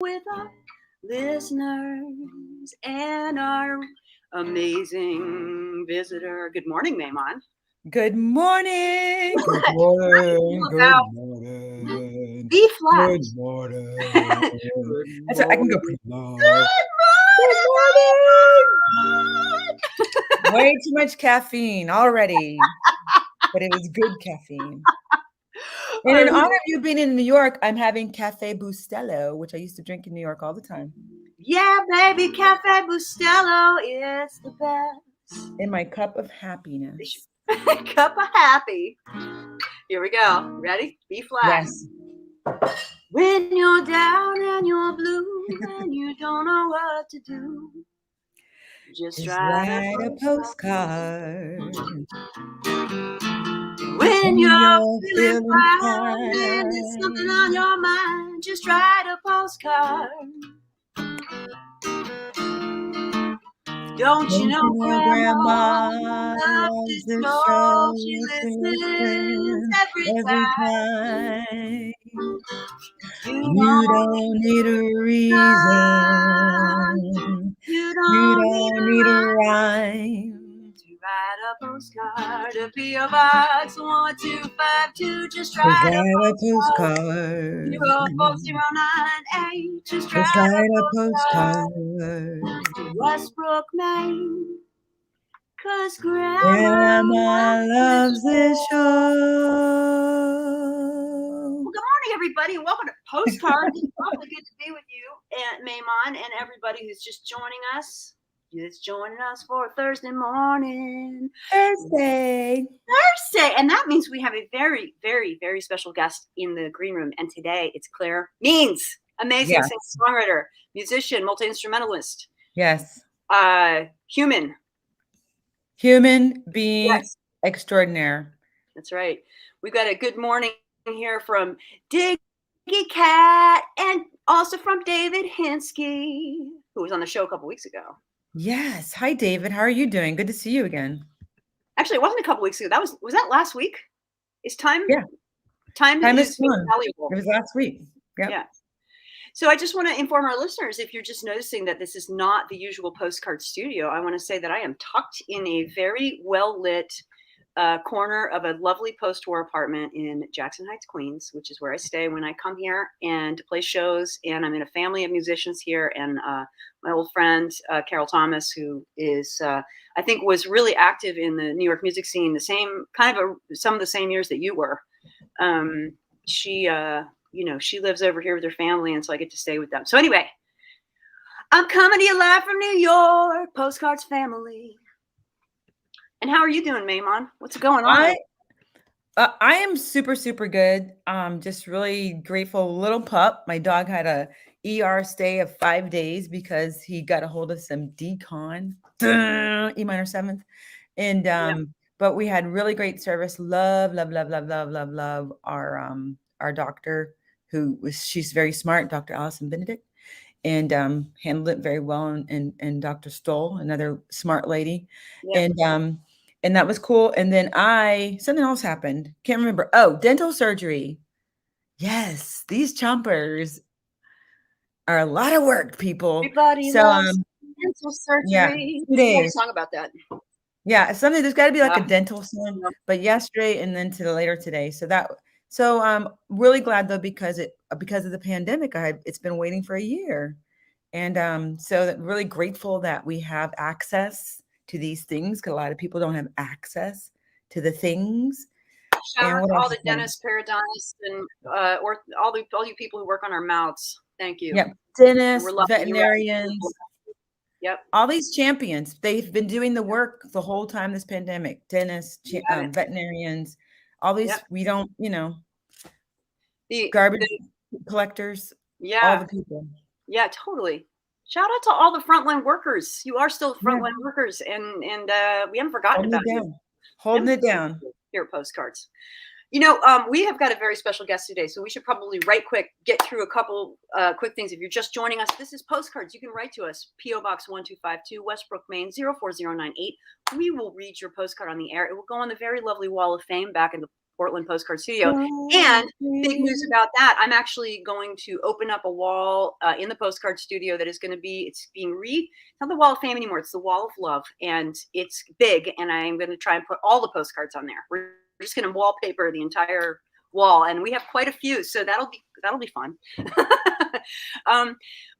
with our listeners and our amazing visitor. Good morning, Mehuman. Good morning. What? Good How do you morning. feel Good about morning. B flat? Good morning. Good That's right. I can go morning. pretty low. Good Good morning. morning. Way too much caffeine already, but it was good caffeine. And in honor of you being in New York, I'm having Cafe Bustelo, which I used to drink in New York all the time. Yeah, baby, Cafe Bustelo is the best. In my cup of happiness. Cup of happy. Here we go. Ready? B flat. Yes. When you're down and you're blue and you don't know what to do, just Just write a write a postcard. postcard. When When you're you're feeling feeling fine and there's something fine. on your mind, just write a postcard. Don't you Don't know you know Grandma Grandma loves loves this this show? show? She She listens listens every every time. time. You You don't don't need a time. reason. You You don't need don't a need a rhyme rhyme. to write a postcard. A P.O. Box 1252. Just Just write a write a postcard. postcard. 04098. Just Just write a write a postcard postcard. to Westbrook, Maine. 'Cause Grandma Grandma loves the loves this show. show. Well, good morning, everybody, and welcome to Postcards. It's awfully good to be with you, and Mehuman, and everybody who's just joining us. It's joining us for Thursday morning. Thursday. And that means we have a very, very, very special guest in the green room. And today it's CLARE Means. Amazing Yes. singer-songwriter, musician, multi-instrumentalist, Yes. human. Human being Yes, extraordinaire. that's right. We've got a good morning here from Diggy Cat and also from David Hinsky, who was on the show a couple weeks ago. Yes. Hi, David. How are you doing? Good to see you again. Actually, it wasn't a couple weeks ago. Was that last week? Is time? Yeah. Time is fun. valuable. It was last week. Yep. Yeah. So I just want to inform our listeners, if you're just noticing that this is not the usual Postcard studio, I want to say that I am tucked in a very well-lit corner of a lovely post-war apartment in Jackson Heights, Queens, which is where I stay when I come here and to play shows. And I'm in a family of musicians here, and my old friend Carol Thomas, who is I think was really active in the New York music scene, the same some of the same years that you were. She lives over here with her family, and so I get to stay with them. So anyway, I'm coming to you live from New York, Postcards family. And how are you doing, Mehuman? What's going on? I am super, super good. Just really grateful. Little pup. My dog had a ER stay of 5 days because he got a hold of some decon, E minor seventh, and but we had really great service. Love our doctor, she's very smart, Dr. Allison Benedict, and handled it very well, and Dr. Stoll, another smart lady, and that was cool. And then something else happened. Can't remember. Oh, dental surgery. Yes, these chompers are a lot of work, people. Everybody So loves dental surgery. yeah, 2 We had a days. song about that. Yeah, something there's got to be like Yeah. a dental song, but yesterday and then to the later today. So I'm really glad though because of the pandemic, it's been waiting for a year, and so really grateful that we have access to these things because a lot of people don't have access to the things. Shout And out what to all else the is there? dentists, periodontists, and or all you people who work on our mouths. Thank you. Yep, dentists, We're lucky. veterinarians, Yep. all these champions. They've been doing the work the whole time this pandemic. Dentists, veterinarians, all these. Yep. We don't, The garbage collectors. yeah, All the people. yeah, totally. Shout out to all the frontline workers. You are still frontline workers, and we haven't forgotten about you. Holding it down. Here at Postcards. We have got a very special guest today, so we should probably right quick get through a couple quick things. If you're just joining us, this is Postcards. You can write to us, P.O. Box 1252, Westbrook, Maine, 04098. We will read your postcard on the air. It will go on the very lovely Wall of Fame back in the Portland Postcard Studio. And big news about that, I'm actually going to open up a wall in the Postcard Studio that is going to be, it's not the Wall of Fame anymore, it's the Wall of Love. And it's big, and I'm going to try and put all the postcards on there. We're just going to wallpaper the entire wall, and we have quite a few, so that'll be fun.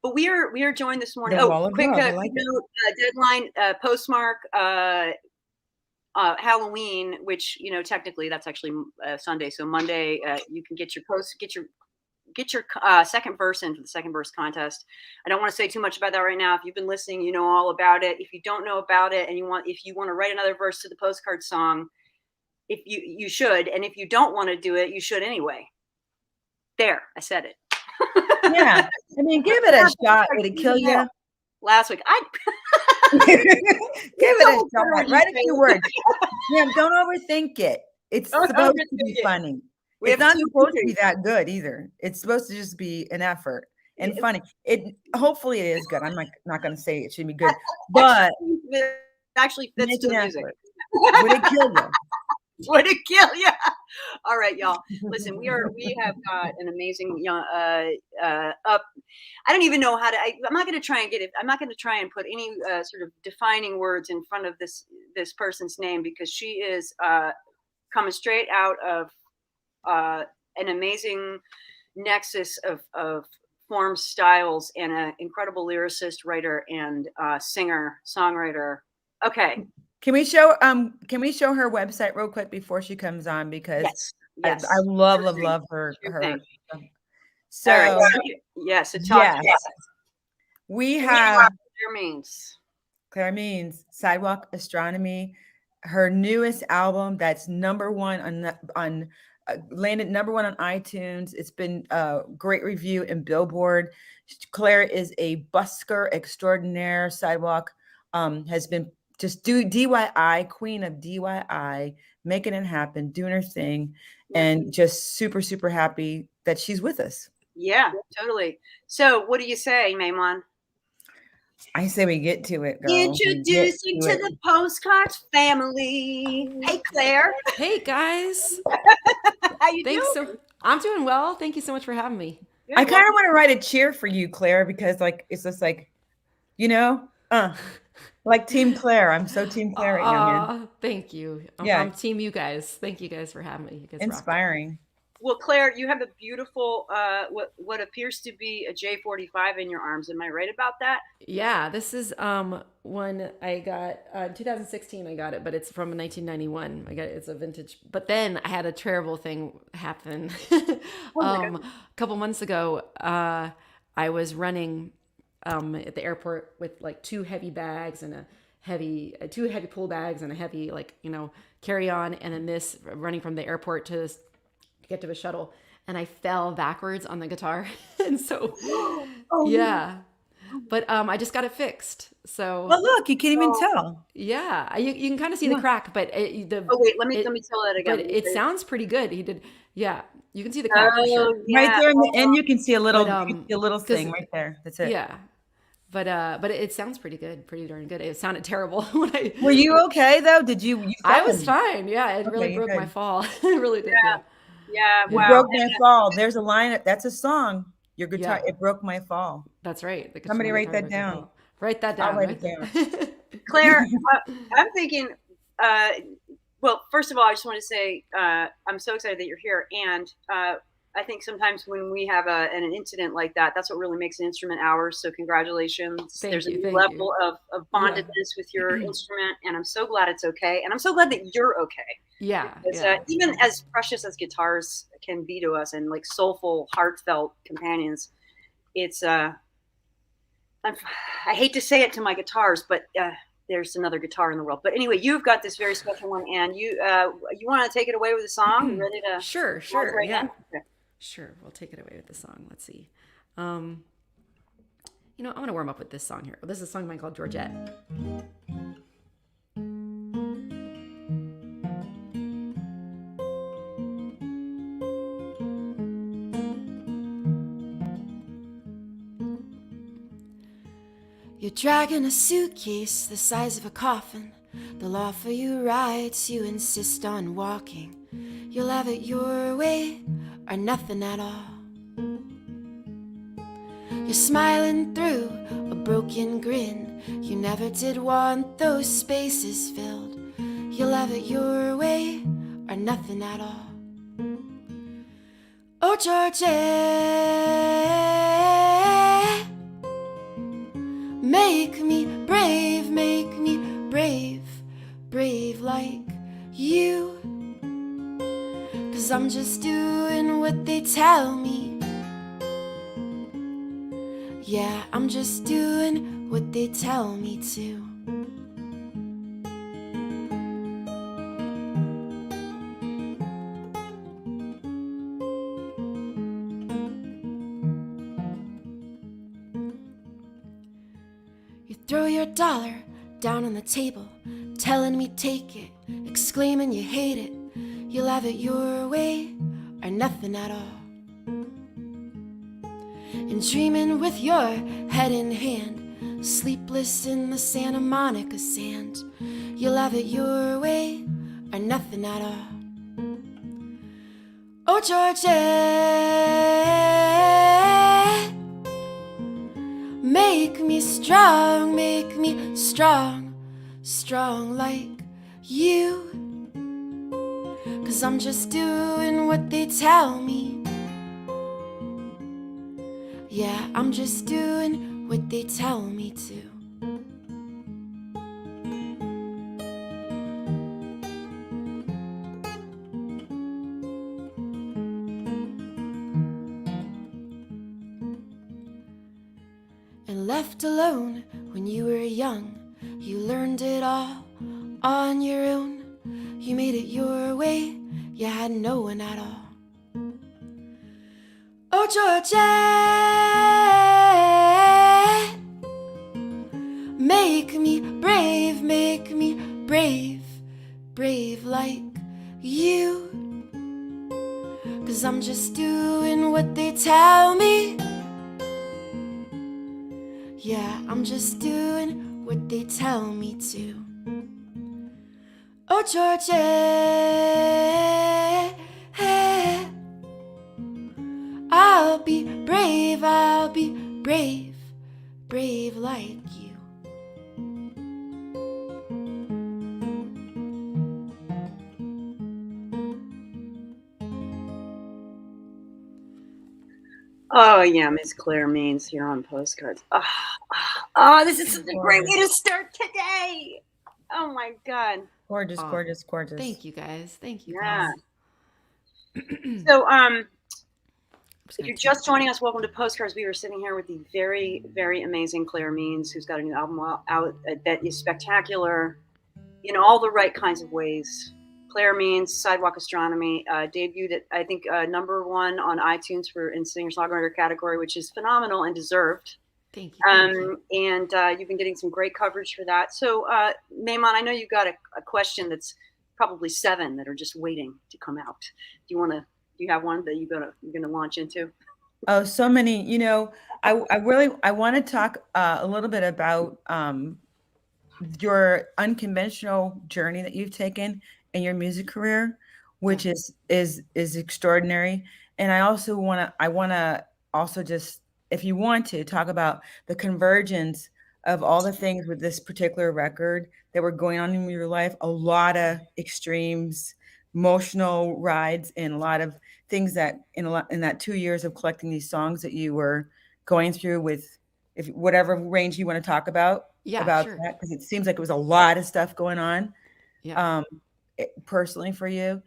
But we are joined this morning. Quick deadline, postmark Halloween, which technically that's actually Sunday. So Monday, you can get your second verse into the second verse contest. I don't want to say too much about that right now. If you've been listening, you know all about it. If you don't know about it and if you want to write another verse to the postcard song, if you should, and if you don't want to do it, you should anyway. There, I said it. Yeah, I mean, give it a shot. Would it kill you? Last week, give it a shot. Write a few words. Yeah, don't overthink it. It's supposed to be funny. It's not supposed to be that good either. It's supposed to just be an effort and funny. Hopefully it is good. I'm not going to say it should be good, but it actually fits to the music. Would it kill you? Would it kill you? All right, y'all. Listen, we have got an amazing young up. I don't even know how to. I'm not going to try and get it. I'm not going to try and put any sort of defining words in front of this person's name, because she is coming straight out of an amazing nexus of forms, styles, and an incredible lyricist, writer, and singer, songwriter. Okay. Can we show her website real quick before she comes on? Because yes. I love her. So right. Yes, we have Claire Means, Sidewalk Astronomy, her newest album that's #1 on landed #1 on iTunes. It's been a great review in Billboard. Claire is a busker extraordinaire. Sidewalk has been just DIY, queen of DIY, making it happen, doing her thing, and just super, super happy that she's with us. Yeah, totally. So what do you say, Mehuman? I say we get to it, girl. Introducing to the Postcards family. Hey, Claire. Hey, guys. How you doing? I'm doing well. Thank you so much for having me. I kind of want to write a cheer for you, Claire, because it's just like, like Team Claire. I'm so Team Claire right now, man. Thank you. I'm Team you guys. Thank you guys for having me. You guys inspiring. rock. Well, Claire, you have a beautiful, what appears to be a J45 in your arms. Am I right about that? Yeah, this is one I got in 2016. I got it, but it's from 1991. I got it. It's a vintage. But then I had a terrible thing happen. A couple months ago, I was running at the airport with like two heavy bags and two heavy pull bags and a heavy carry on, and then running from the airport to get to a shuttle, and I fell backwards on the guitar. And so but I just got it fixed. So look, you can't even tell. Yeah, you can kind of see the crack, but let me tell that again. But it sounds pretty good. He did. Yeah, you can see the crack for sure. Right there in the end, you can see a little thing right there. That's it. Yeah. But it sounds pretty good, pretty darn good. It sounded terrible when I. Were you okay though? Did you? I was fine. Yeah, it really broke my fall. It really did. Yeah. Wow. It broke my fall. There's a line. That's a song. Your guitar. It broke my fall. That's right. Somebody write that down. Write that down. I'll write it down. Claire, I'm thinking. Well, first of all, I just want to say I'm so excited that you're here, and I think sometimes when we have an incident like that, that's what really makes an instrument ours. So congratulations. There's a level of bondedness with your instrument, and I'm so glad it's okay. And I'm so glad that you're okay. Yeah. Because, even as precious as guitars can be to us, and like soulful, heartfelt companions, it's I hate to say it to my guitars, but there's another guitar in the world. But anyway, you've got this very special one, and you want to take it away with a song? You ready to? Sure. Yeah. Okay. Sure, we'll take it away with the song. Let's see. I'm going to warm up with this song here. This is a song of mine called Georgette. You're dragging a suitcase the size of a coffin. The law for you rights, you insist on walking. You'll have it your way or nothing at all. You're smiling through a broken grin. You never did want those spaces filled. You'll have it your way or nothing at all. Oh, Georgette, make me brave, brave like you. 'Cause I'm just doing what they tell me. Yeah, I'm just doing what they tell me to. You throw your dollar down on the table, telling me take it, exclaiming you hate it. You'll have it your way or nothing at all. And dreaming with your head in hand, sleepless in the Santa Monica sand. You'll have it your way or nothing at all. Oh, Georgette, make me strong, strong like you. 'Cause I'm just doing what they tell me. Yeah, I'm just doing what they tell me to. And left alone when you were young, you learned it all on your own. You made it your way, you had no one at all. Oh, Georgette, make me brave, brave like you. 'Cause I'm just doing what they tell me. Yeah, I'm just doing what they tell me to. Oh, Georgette, I'll be brave, brave like you. Oh yeah, Miss Claire Means here on Postcards. Oh, this is such a great way to start today. Oh my God. Gorgeous, Oh, gorgeous, gorgeous. Thank you guys. Thank you Yeah. guys. So if you're just joining us, welcome to Postcards. We are sitting here with the very, very amazing Claire Means, who's got a new album out that is spectacular in all the right kinds of ways. Claire Means, Sidewalk Astronomy, debuted at, I think, #1 on iTunes in Singer-songwriter category, which is phenomenal and deserved. Thank you. Thank you. And you've been getting some great coverage for that. So, Mehuman, I know you've got a question that's probably 7 that are just waiting to come out. Do you have one that you're gonna launch into? Oh, so many. You know, I want to talk a little bit about your unconventional journey that you've taken in your music career, which is extraordinary. And I want to also just, if you want to, talk about the convergence of all the things with this particular record that were going on in your life, a lot of extremes, emotional rides, and a lot of things that in that 2 years of collecting these songs that you were going through with, if whatever range you want to talk about Sure. that, because it seems like it was a lot of stuff going on personally for you.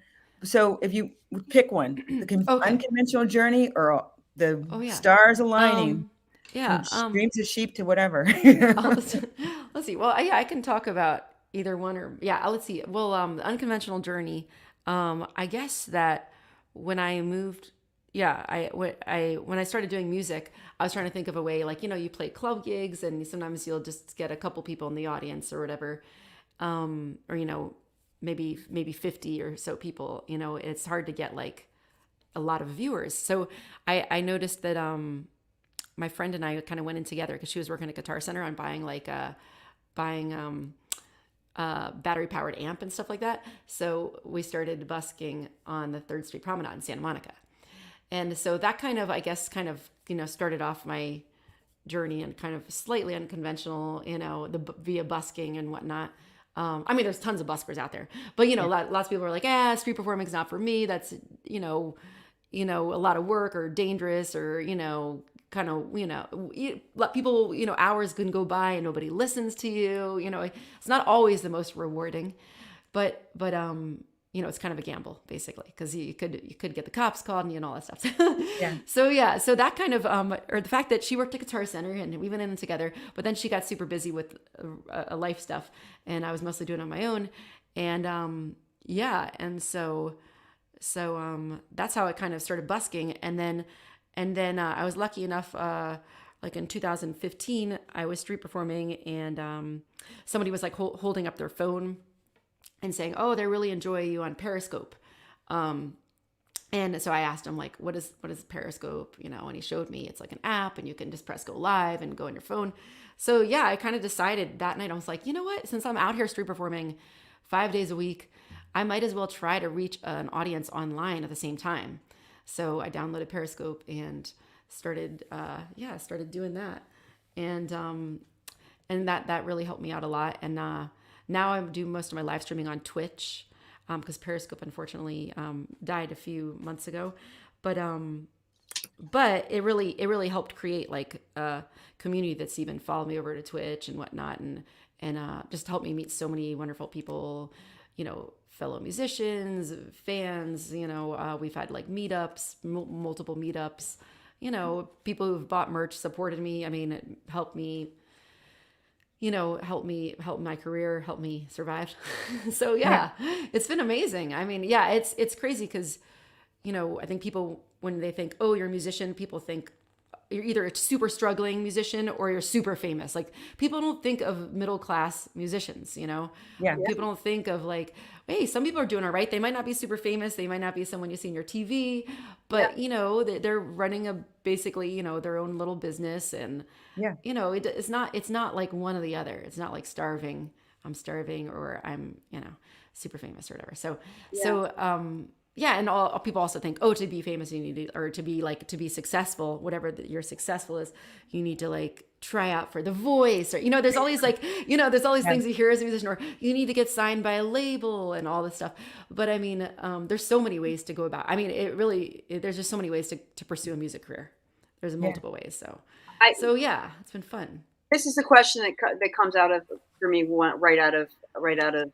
So if you pick one, the unconventional journey or the stars aligning, from dreams of sheep to whatever. Let's see. Well, I can talk about either one or let's see. Well, the unconventional journey. I guess that when I moved, when I started doing music, I was trying to think of a way, like, you play club gigs and sometimes you'll just get a couple people in the audience or whatever. Or, maybe 50 or so people, it's hard to get like a lot of viewers. So I noticed that, my friend and I kind of went in together because she was working at Guitar Center on buying battery powered amp and stuff like that. So we started busking on the 3rd Street Promenade in Santa Monica. And so that kind of, I guess, started off my journey and kind of slightly unconventional, via busking and whatnot. I mean, there's tons of buskers out there, but lots of people are like, street performing's not for me. That's, a lot of work or dangerous or, kind of, let people, hours can go by and nobody listens to you. It's not always the most rewarding, but it's kind of a gamble basically, because you could get the cops called and all that stuff. Yeah. So that kind of, or the fact that she worked at Guitar Center and we went in together, but then she got super busy with a life stuff, and I was mostly doing it on my own, and and so that's how I kind of started busking, and then I was lucky enough, like in 2015, I was street performing, and somebody was like holding up their phone and saying, "Oh, they really enjoy you on Periscope." And so I asked him, like, what is Periscope? And he showed me it's like an app, and you can just press go live and go on your phone. So yeah, I kind of decided that night, I was like, you know what? Since I'm out here street performing 5 days a week, I might as well try to reach an audience online at the same time. So I downloaded Periscope and started doing that. And that really helped me out a lot. And now I do most of my live streaming on Twitch, because Periscope unfortunately died a few months ago. But it really helped create like a community that's even followed me over to Twitch and whatnot, and just helped me meet so many wonderful people, fellow musicians, fans. We've had like meetups, multiple meetups. People who've bought merch, supported me. I mean, it helped me. Help my career, help me survive. So yeah, it's been amazing. I mean, yeah, it's crazy because, I think people, when they think, oh, you're a musician, people think you're either a super struggling musician or you're super famous. Like, people don't think of middle class musicians, Yeah. People don't think of like, hey, some people are doing all right. They might not be super famous. They might not be someone you see in your TV, but they're running basically, their own little business. And, Yeah. it's not like one or the other. It's not like I'm starving or I'm, super famous or whatever. And all people also think, oh, to be famous, you need to, or to be successful, whatever your successful is, you need to like try out for The Voice, or there's all these like, there's all these things you hear as a musician, or you need to get signed by a label and all this stuff. But I mean, there's so many ways to go about. I mean, there's just so many ways to pursue a music career. There's multiple ways. So yeah, it's been fun. This is the question that comes out of, for me, right out of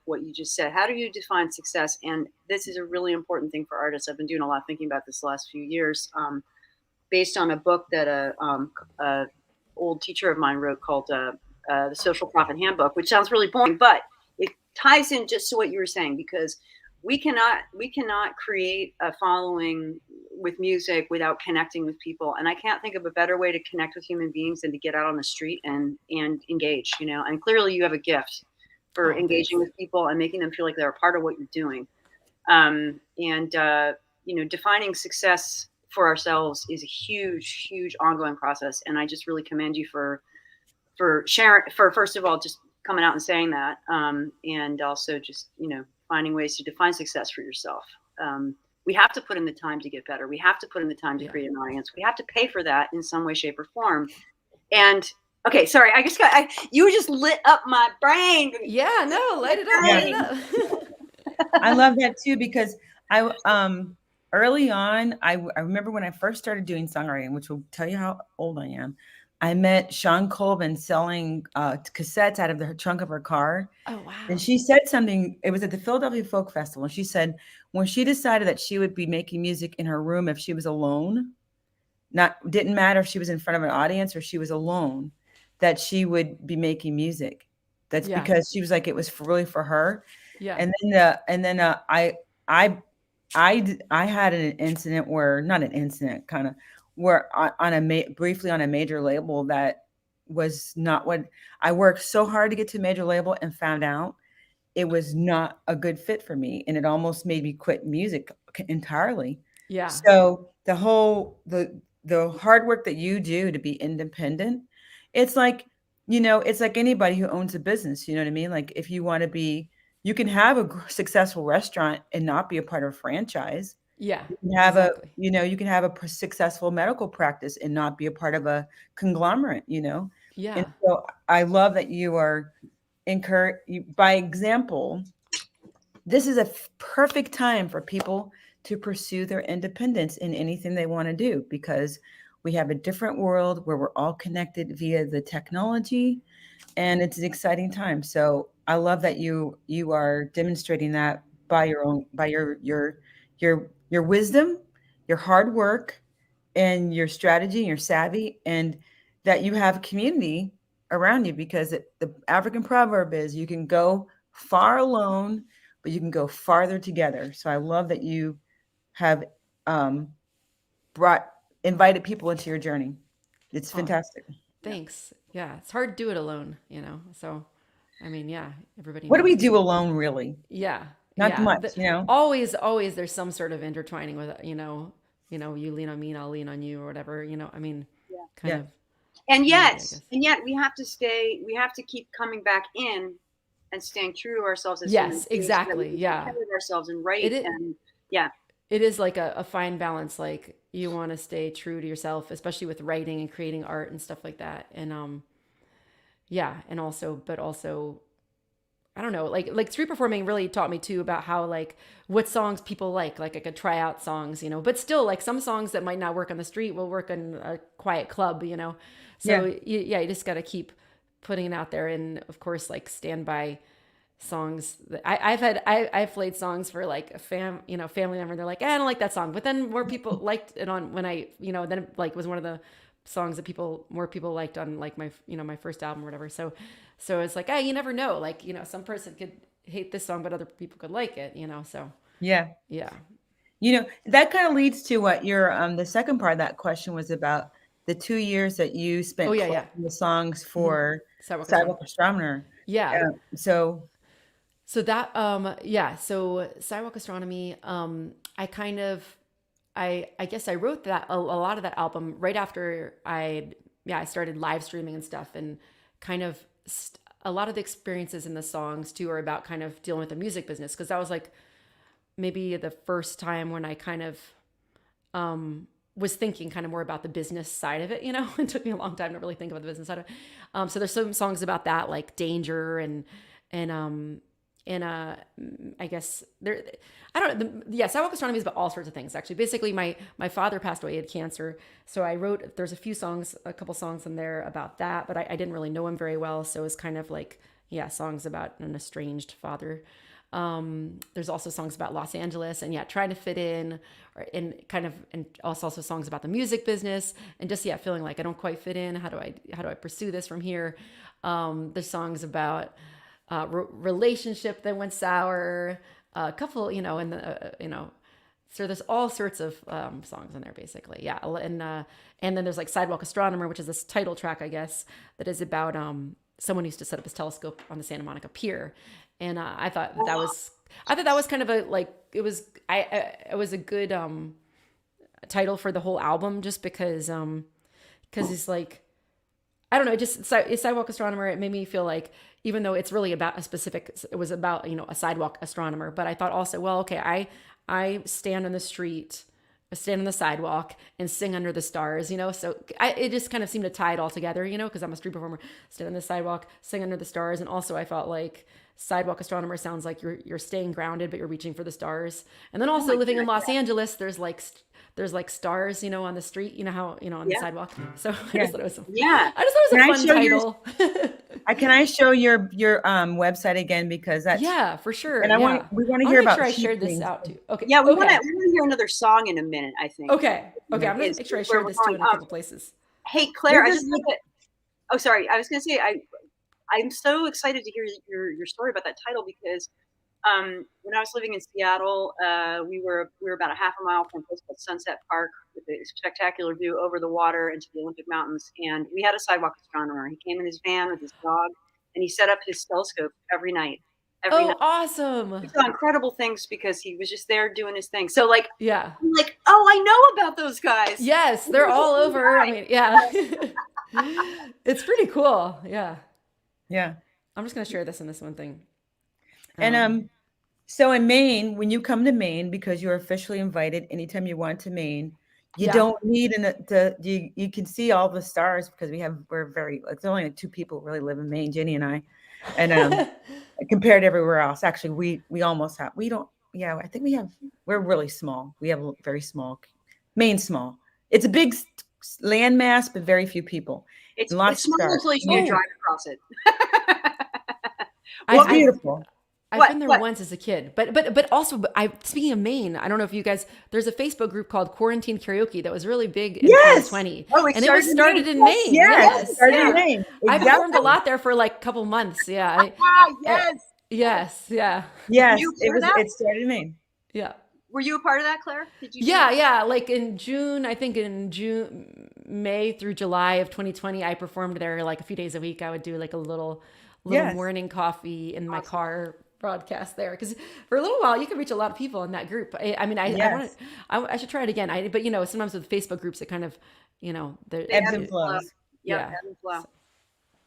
what you just said. How do you define success? And this is a really important thing for artists. I've been doing a lot of thinking about this the last few years, based on a book that a old teacher of mine wrote called The Social Profit Handbook, which sounds really boring, but it ties in just to what you were saying, because we cannot create a following with music without connecting with people. And I can't think of a better way to connect with human beings than to get out on the street and engage, and clearly you have a gift for engaging with people and making them feel like they're a part of what you're doing. Defining success for ourselves is a huge, huge ongoing process. And I just really commend you for sharing, for first of all, just coming out and saying that. And also just, finding ways to define success for yourself. We have to put in the time to get better. We have to put in the time to create an audience. We have to pay for that in some way, shape, or form. And okay, sorry, I just you just lit up my brain. Yeah, no, light it up. I love that too, because I early on, I remember when I first started doing songwriting, which will tell you how old I am. I met Sean Colvin selling cassettes out of the trunk of her car. Oh, wow. And she said something, it was at the Philadelphia Folk Festival. And she said, when she decided that she would be making music in her room if she was alone, didn't matter if she was in front of an audience or she was alone, that she would be making music. That's because she was like, it was really for her. Yeah. And then I had an incident where, not an incident, kind of, where briefly on a major label that was not what I worked so hard to get to a major label, and found out it was not a good fit for me. And it almost made me quit music entirely. Yeah. So the hard work that you do to be independent, it's like you know, it's like anybody who owns a business, you know what I mean? Like if you want to be, you can have a successful restaurant and not be a part of a franchise. Yeah, You can have exactly. you can have a successful medical practice and not be a part of a conglomerate, you know? And Yeah. so I love that you are by example, this is a perfect time for people to pursue their independence in anything they want to do, because we have a different world where we're all connected via the technology, and it's an exciting time. So I love that you are demonstrating that by your wisdom, your hard work, and your strategy, and your savvy, and that you have a community around you, because the African proverb is you can go far alone, but you can go farther together. So I love that you have um, invited people into your journey. It's Oh, fantastic. thanks. Yeah, it's hard to do it alone, you know. So, I mean, yeah, everybody What do we needs. do alone, really? Yeah, Not yeah. much, you know? Always, there's some sort of intertwining with, you lean on me and I'll lean on you or whatever. I mean, Yeah. kind Yeah. of And community, yet, I guess. we have to keep coming back in and staying true to ourselves as human Yes, beings, so that we exactly. can take Yeah, care of ourselves and it write. is. And yeah, It is like a fine balance. Like you want to stay true to yourself, especially with writing and creating art and stuff like that. And yeah, and also, but also I don't know, like street performing really taught me too about how like what songs people like I could try out songs, but still like some songs that might not work on the street will work in a quiet club. So Yeah. you just got to keep putting it out there, and of course like stand by songs that I've played songs for like a family member. They're like, I don't like that song, but then more people liked it on when then it like was one of the songs that more people liked on like my first album or whatever. So it's like, hey, you never know. Like, some person could hate this song, but other people could like it. So Yeah. yeah. That kind of leads to what your the second part of that question was about, the 2 years that you Oh spent yeah, yeah. collecting the songs hmm for Sidewalk Astronomer. Sidewalk Astronomer. Yeah. So So that yeah, so Sidewalk Astronomy, I kind of I guess I wrote that a lot of that album right after I started live streaming and stuff, and kind of a lot of the experiences in the songs too are about kind of dealing with the music business, because that was like maybe the first time when I kind of was thinking kind of more about the business side of it. It took me a long time to really think about the business side of it. So there's some songs about that, like Danger and I guess there, I don't know. Yeah, Sidewalk Astronomy is about all sorts of things. Actually, basically, my father passed away, he had cancer, so I wrote. There's a couple songs in there about that, but I didn't really know him very well, so it was kind of like, yeah, songs about an estranged father. There's also songs about Los Angeles and trying to fit in, and also songs about the music business and just feeling like I don't quite fit in. How do I pursue this from here? There's songs about relationship that went sour, a couple, and so there's all sorts of songs in there basically. Yeah. And then there's like Sidewalk Astronomer, which is this title track, I guess, that is about someone who used to set up his telescope on the Santa Monica Pier. And I thought that was kind of it was a good title for the whole album, just because it's like, I don't know, Sidewalk Astronomer, it made me feel like, even though it's really about it was about, a sidewalk astronomer, but I thought also, well, okay, I stand on the street, I stand on the sidewalk and sing under the stars, so it just kind of seemed to tie it all together, because I'm a street performer, stand on the sidewalk, sing under the stars. And also I felt like Sidewalk Astronomer sounds like you're staying grounded, but you're reaching for the stars. And then also living in Los Angeles, there's like stars, on the street, how, on the sidewalk. So I just thought it was, I just thought it was a fun title. Can I show your website again, because that's for sure. And we want to hear about. I shared this out too. Okay. Yeah, we want to hear another song in a minute, I think. Okay. I'm gonna make sure I share this too in a couple places. Hey, Claire, I just oh, sorry. I was gonna say I'm so excited to hear your story about that title, because when I was living in Seattle, we were about a half a mile from a place called Sunset Park, with a spectacular view over the water into the Olympic Mountains. And we had a sidewalk astronomer. He came in his van with his dog, and he set up his telescope every night. Awesome! He saw incredible things because he was just there doing his thing. So I'm yeah, like, oh, I know about those guys. Yes, they're all over. I mean, yeah. It's pretty cool. Yeah. Yeah. I'm just going to share this in this one thing. And so in Maine, when you come to Maine, because you're officially invited anytime you want to Maine, you don't need you can see all the stars because it's only like 2 people really live in Maine, Jenny and I. And compared to everywhere else, actually I think we're really small. We have a very small, Maine small. It's a big landmass, but very few people. It's lots of small stars. until you drive across it. It's beautiful. I've been there once as a kid, but also, speaking of Maine, I don't know if you guys, there's a Facebook group called Quarantine Karaoke that was really big in 2020. Oh, and it was started in Maine. Yes, started in Maine. Exactly. I performed a lot there for like a couple months. Yeah. Yes. Yeah. Yes. It started in Maine. Yeah. Were you a part of that, Claire? Did you? Yeah. Like in June, May through July of 2020, I performed there like a few days a week. I would do like a little morning coffee in my car broadcast there, because for a little while you can reach a lot of people in that group. I should try it again. But sometimes with Facebook groups, it kind of, they ebbs and flows. Yeah, ebbs and flow.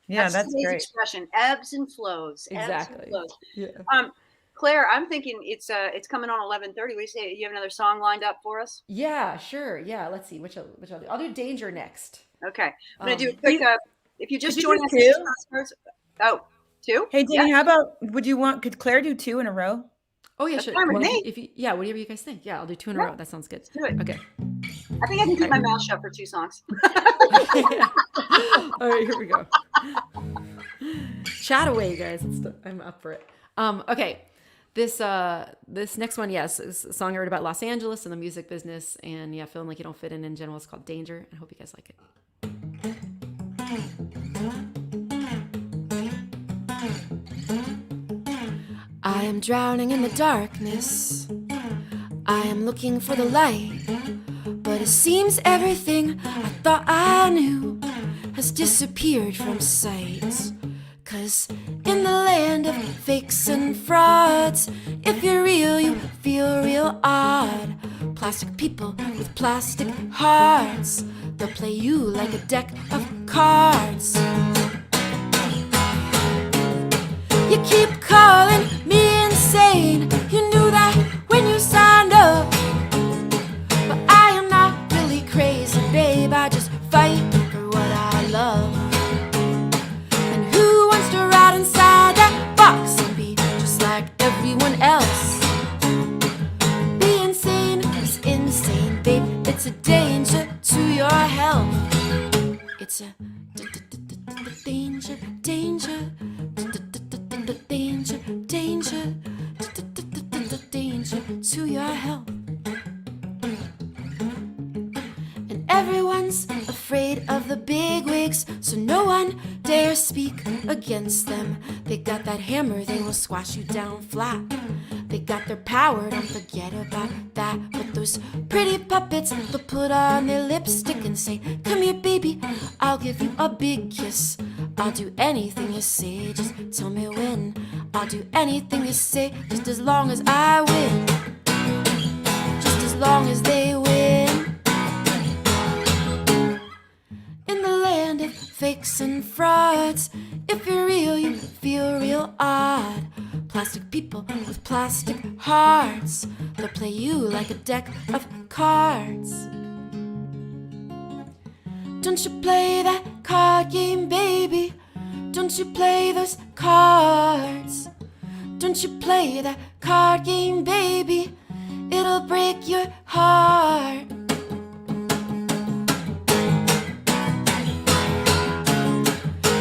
Yeah, that's great expression. Ebbs and flows. Exactly. Ebbs and flows. Yeah. Claire, I'm thinking it's coming on 11:30. What do you say? You have another song lined up for us? Yeah, sure. Yeah, let's see which I'll do. I'll do Danger next. Okay, I'm gonna do a quick. If you just joined us, 2? Hey, Jenny, how about could Claire do 2 in a row? Oh yeah, sure. Fine with me. Whatever you guys think. Yeah, I'll do 2 in a row. That sounds good. Let's do it. Okay. I think I can keep my mouth shut for 2 songs. All right, here we go. Chat away, guys. I'm up for it. Okay. This next one, yes, is a song I wrote about Los Angeles and the music business, and feeling like you don't fit in general. It's called Danger. I hope you guys like it. I am drowning in the darkness. I am looking for the light, but it seems everything I thought I knew has disappeared from sight. 'Cause in the land of fakes and frauds, if you're real, you feel real odd. Plastic people with plastic hearts, they'll play you like a deck of cards. You keep calling me insane. You knew that when you signed up. But I am not really crazy, babe. I just fight for what I love. And who wants to ride inside that box and be just like everyone else? Being sane is insane, babe. It's a danger to your health. It's a danger, danger. Danger, danger, danger to your health. And everyone's afraid of the big wigs, so no one dare speak against them. They got that hammer, they will squash you down flat. They got their power, don't forget about that. But those pretty puppets, they'll put on their lipstick and say, come here, baby, I'll give you a big kiss. I'll do anything you say, just tell me when. I'll do anything you say, just as long as I win. Just as long as they win. In the land of fakes and frauds, if you're real, you feel real odd. Plastic people with plastic hearts, they'll play you like a deck of cards. Don't you play that card game, baby? Don't you play those cards? Don't you play that card game, baby? It'll break your heart.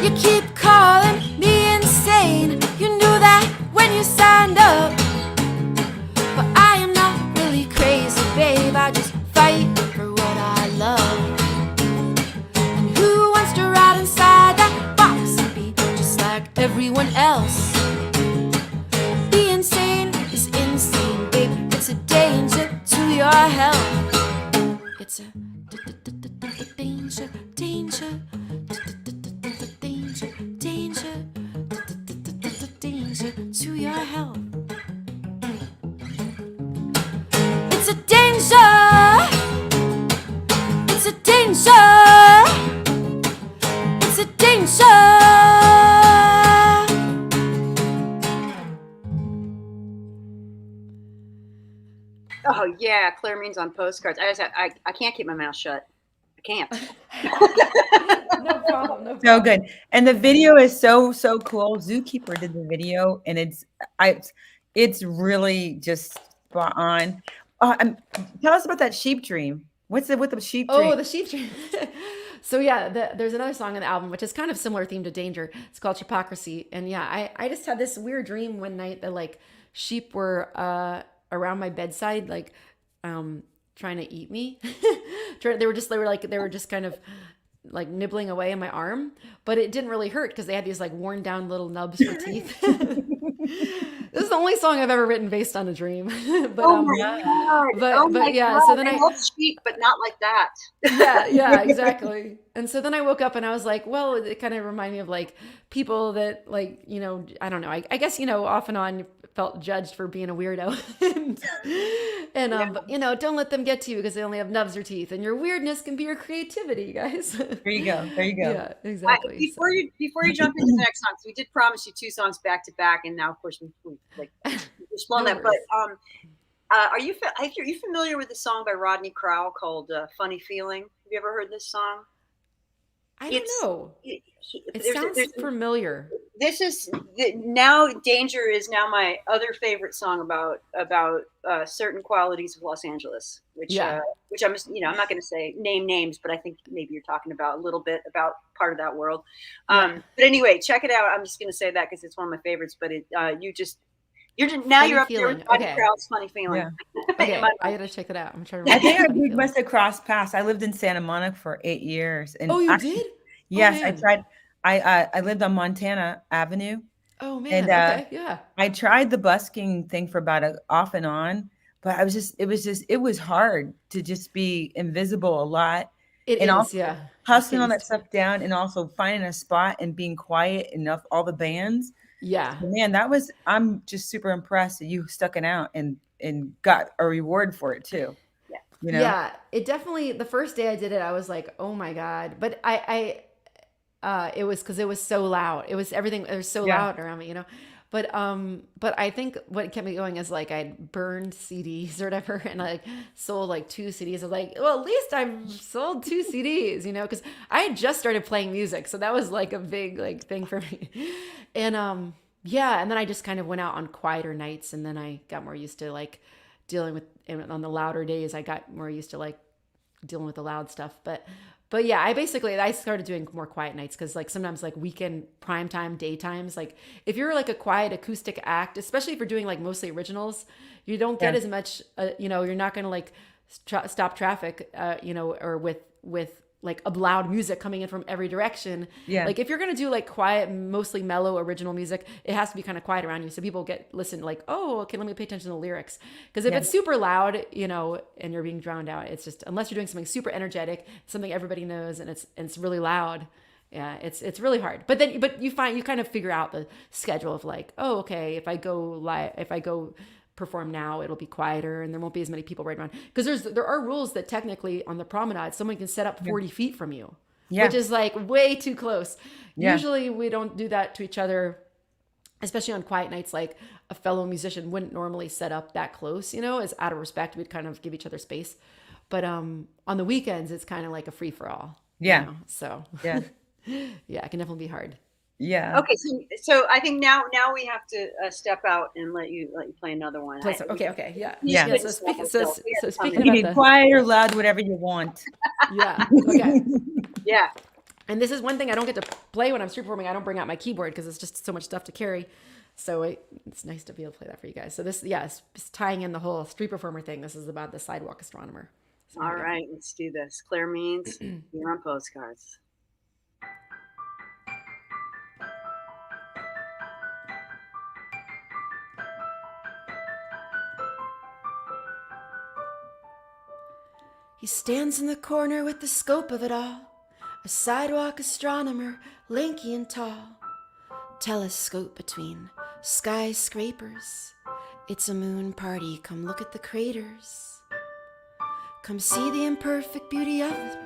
You keep calling me insane. You knew that when you signed up. But I am not really crazy, babe. I just fight for what I love. And who wants to ride inside that box and be just like everyone else? Be insane is insane, babe. It's a danger to your health. It's a danger, danger. Danger, danger, danger to your health. Oh yeah, Claire Means on Postcards. I can't keep my mouth shut. I can't. No problem. No problem. So good. And the video is so cool. Zookeeper did the video, and it's really just spot on. Tell us about that sheep dream. What's it with the sheep dream? Oh, the sheep dream. So yeah, there's another song on the album which is kind of similar theme to Danger. It's called Hypocrisy. And yeah, I just had this weird dream one night that like sheep were around my bedside, like trying to eat me. They were just kind of like nibbling away in my arm, but it didn't really hurt because they had these like worn down little nubs for teeth. This is the only song I've ever written based on a dream. But oh my God. But yeah, God. so then I love sheep, but not like that. yeah, exactly. And so then I woke up and I was like, well, it kind of reminded me of like people that like, you know, I don't know. I guess, you know, off and on felt judged for being a weirdo. and but, you know, don't let them get to you because they only have nubs or teeth, and your weirdness can be your creativity, guys. There you go. Yeah, exactly. Before you jump into the next song, 'cause we did promise you 2 songs back to back, and now of course we like we've blown No that. worries. But are you familiar with the song by Rodney Crowell called "Funny Feeling"? Have you ever heard this song? I don't know. It sounds familiar. This is now Danger is now my other favorite song about certain qualities of Los Angeles, which I'm not going to say name names, but I think maybe you're talking about a little bit about part of that world. But anyway, check it out. I'm just going to say that because it's one of my favorites. But you're up there with Rodney Crowell's Funny Feeling. Yeah. Okay, I gotta check it out. I'm trying to I remember. think we must have crossed paths. I lived in Santa Monica for 8 years. And you did? Yes, Oh, I tried. I lived on Montana Avenue. Oh man, And okay, yeah. I tried the busking thing for about off and on, but it was hard to just be invisible a lot. Also hustling all that stuff down, and also finding a spot and being quiet enough, all the bands. Yeah. So, man, I'm just super impressed that you stuck it out and got a reward for it too. Yeah. You know? Yeah, it definitely, the first day I did it, I was like, oh my God. But it was because it was so loud. It was so loud around me, you know. But I think what kept me going is like I'd burned CDs or whatever, and I like sold like 2 CDs. I was like, well, at least I've sold 2 CDs, you know, because I had just started playing music, so that was like a big like thing for me. And and then I just kind of went out on quieter nights, and then I got more used to like dealing with, and on the louder days, I got more used to like dealing with the loud stuff. But yeah, I started doing more quiet nights because like sometimes like weekend primetime daytimes, like if you're like a quiet acoustic act, especially if you're doing like mostly originals, you don't get as much, you know, you're not going to like stop traffic, you know, or with like a loud music coming in from every direction. Yeah. Like if you're going to do like quiet, mostly mellow original music, it has to be kind of quiet around you. So people listen like, oh, okay, let me pay attention to the lyrics. Because if it's super loud, you know, and you're being drowned out, it's just, unless you're doing something super energetic, something everybody knows, and it's really loud. Yeah, it's really hard. But you kind of figure out the schedule of like, oh, okay, if I go perform now, it'll be quieter and there won't be as many people right around, because there are rules that technically on the promenade someone can set up 40 feet from you, which is like way too close. Usually we don't do that to each other, especially on quiet nights. Like a fellow musician wouldn't normally set up that close, you know, as out of respect, we'd kind of give each other space. But on the weekends it's kind of like a free-for-all, you know? So yeah, it can definitely be hard. Yeah. Okay, so I think now we have to step out and let you play another one. Okay, yeah. Yeah. So speaking you about can be quiet or loud, whatever you want. Yeah. Okay. Yeah. And this is one thing I don't get to play when I'm street performing. I don't bring out my keyboard because it's just so much stuff to carry. So it's nice to be able to play that for you guys. So this, it's tying in the whole street performer thing. This is about the sidewalk astronomer. So all right, let's do this. Claire Means, you're on Postcards. He stands in the corner with the scope of it all, a sidewalk astronomer, lanky and tall. Telescope between skyscrapers. It's a moon party, come look at the craters. Come see the imperfect beauty of it,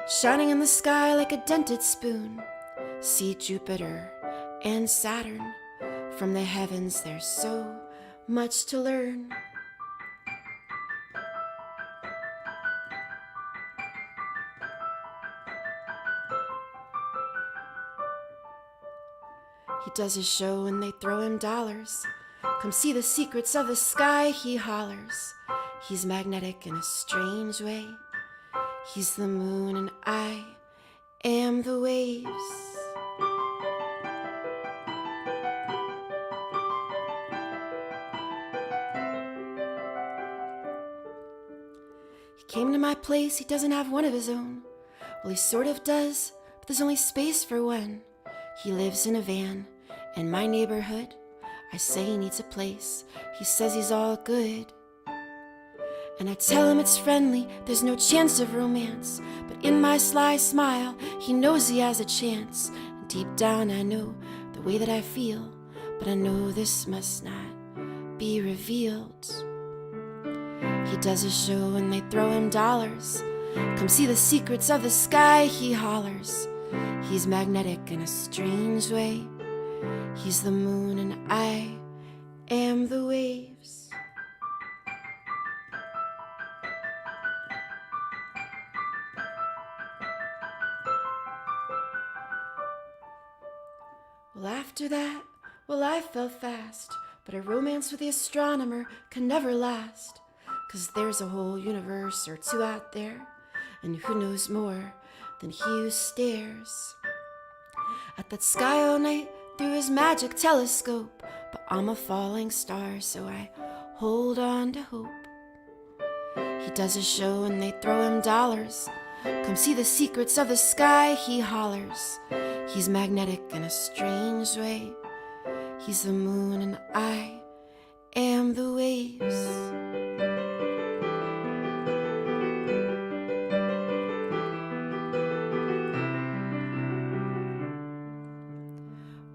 shining in the sky like a dented spoon. see Jupiter and Saturn. From the heavens there's so much to learn. He does his show and they throw him dollars. Come see the secrets of the sky, he hollers. He's magnetic in a strange way. He's the moon and I am the waves. He came to my place, he doesn't have one of his own. Well, he sort of does, but there's only space for one. He lives in a van in my neighborhood. I say he needs a place, he says he's all good. And I tell him it's friendly, there's no chance of romance. But in my sly smile, he knows he has a chance. And deep down I know the way that I feel, but I know this must not be revealed. He does a show and they throw him dollars. Come see the secrets of the sky, he hollers. He's magnetic in a strange way. He's the moon and I am the waves. Well, after that, I fell fast, but a romance with the astronomer can never last. 'Cause there's a whole universe or two out there, and who knows more than he who stares at that sky all night through his magic telescope. But I'm a falling star, so I hold on to hope. He does a show and they throw him dollars. Come see the secrets of the sky, he hollers. He's magnetic in a strange way. He's the moon and I am the waves.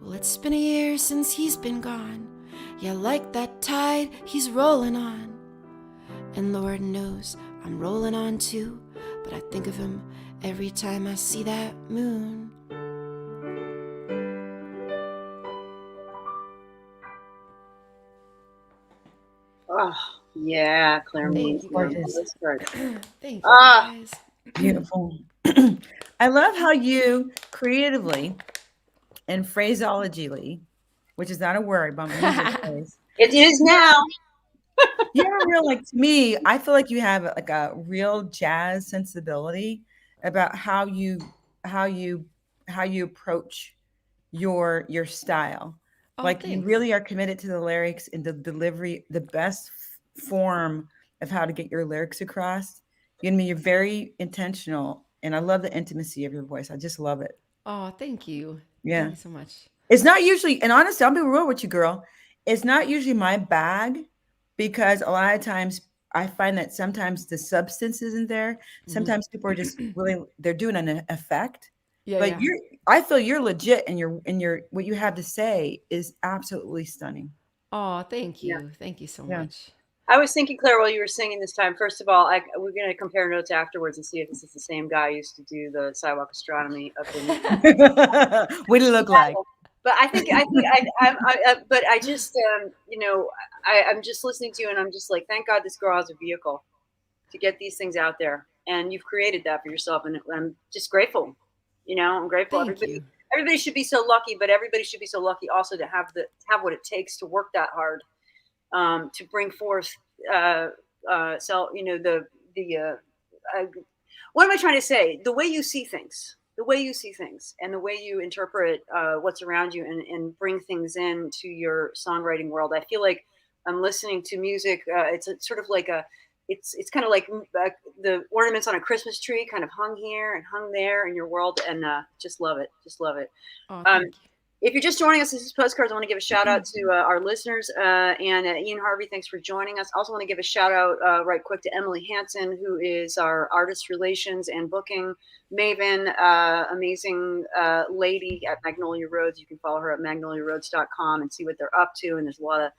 Well, it's been a year since he's been gone. Yeah, like that tide he's rolling on. And Lord knows I'm rolling on too. But I think of him every time I see that moon. Oh, yeah, Claire. Thank you, Gorgeous. Thank you, Ah. guys. Beautiful. I love how you creatively and phraseologically, which is not a word, but I'm gonna use it phrase. It is now. You're real, like, to me, I feel like you have like a real jazz sensibility about how you approach your style. Oh, Like, you thanks. really are committed to the lyrics and the delivery, the best form of how to get your lyrics across. You know, you're very intentional, and I love the intimacy of your voice. I just love it. Oh, thank you. Yeah. Thank you so much. It's not usually, and honestly, I'll be real with you, girl. It's not usually my bag, because a lot of times I find that sometimes the substance isn't there. Sometimes people are just really, they're doing an effect. Yeah, But yeah. I feel you're legit, and your what you have to say is absolutely stunning. Oh, thank Yeah. you. Thank you so Yeah. much. I was thinking, Claire, while you were singing this time, first of all, we're going to compare notes afterwards and see if this is the same guy who used to do the sidewalk astronomy up in. What do you look like? But but I just, you know, I'm just listening to you, and I'm just like, thank God this girl has a vehicle to get these things out there, and you've created that for yourself, and I'm just grateful. You know, I'm grateful. Thank you. Everybody should be so lucky, but everybody should be so lucky also to have what it takes to work that hard, to bring forth, so, you know, what am I trying to say? The way you see things, and the way you interpret what's around you, and bring things into your songwriting world. I feel like I'm listening to music. It's sort of like it's kind of like the ornaments on a Christmas tree, kind of hung here and hung there in your world, and just love it. Just love it. Oh, thank you. If you're just joining us, this is Postcards. I want to give a shout out to our listeners, and Ian Harvey, thanks for joining us. I also want to give a shout out right quick to Emily Hansen, who is our artist relations and booking maven, amazing lady at Magnolia Roads. You can follow her at magnoliaroads.com and see what they're up to. And there's a lot of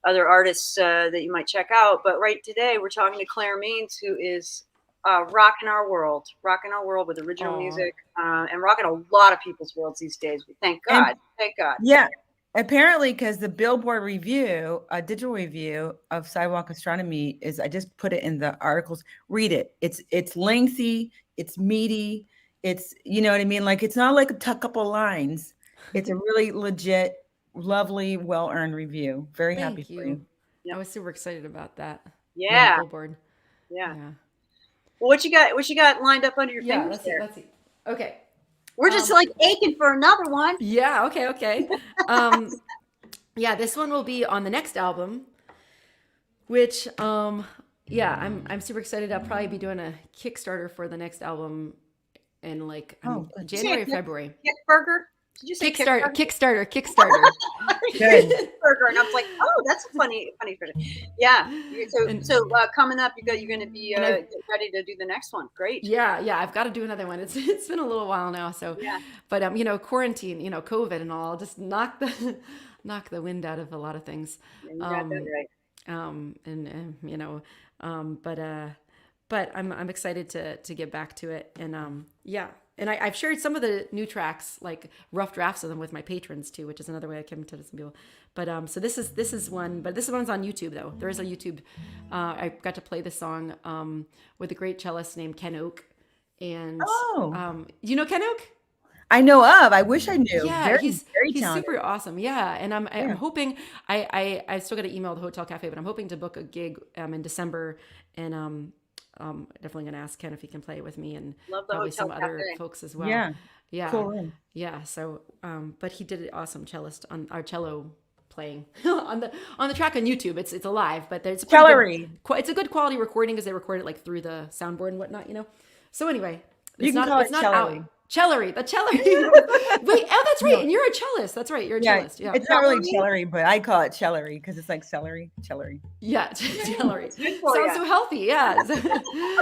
other artists that you might check out. But right today, we're talking to Claire Means, who is rocking our world with original music, and rocking a lot of people's worlds these days. Thank God. Thank God. Yeah. Apparently, because the Billboard review, a digital review of Sidewalk Astronomy I just put it in the articles. Read it. It's lengthy. It's meaty. It's, you know what I mean? Like, it's not like a couple lines. It's a really legit, lovely, well-earned review. Very happy for you. Yep. I was super excited about that. Yeah. Billboard. Yeah. Well, what you got lined up under your fingers let's see. Okay. We're just like aching for another one. Yeah. Okay. Yeah, this one will be on the next album, which, I'm super excited. I'll probably be doing a Kickstarter for the next album in like January or February. Kickburger? Did you say Kickstarter? Kickstarter. Good. Kickburger, and I was like, oh, that's a funny version. Yeah. So coming up, you're going to be ready to do the next one. Great. Yeah. I've got to do another one. It's been a little while now. So, but quarantine, COVID and all, just knock the wind out of a lot of things. Yeah, you got that right. But I'm excited to get back to it, and and I've shared some of the new tracks, like rough drafts of them, with my patrons too, which is another way I came to some people. But so this is one, but this one's on YouTube though. There is a YouTube. I got to play this song with a great cellist named Ken Oak, and you know Ken Oak? I know of. I wish I knew. Yeah, he's talented. super awesome. Yeah, and I'm hoping I still got to email the Hotel Cafe, but I'm hoping to book a gig in December, and definitely gonna ask Ken if he can play with me, and probably some other folks as well. Yeah, cool. Yeah. So, but he did an awesome cellist on our cello playing on the track on YouTube. It's alive, but there's it's a good quality recording because they record it like through the soundboard and whatnot. So anyway, it's not out. Cellery, the cellery. Wait, that's right. And you're a cellist. That's right. You're a cellist. Yeah. It's not really celery, but I call it celery because it's like celery. Yeah, celery. Sounds so healthy. Yeah. A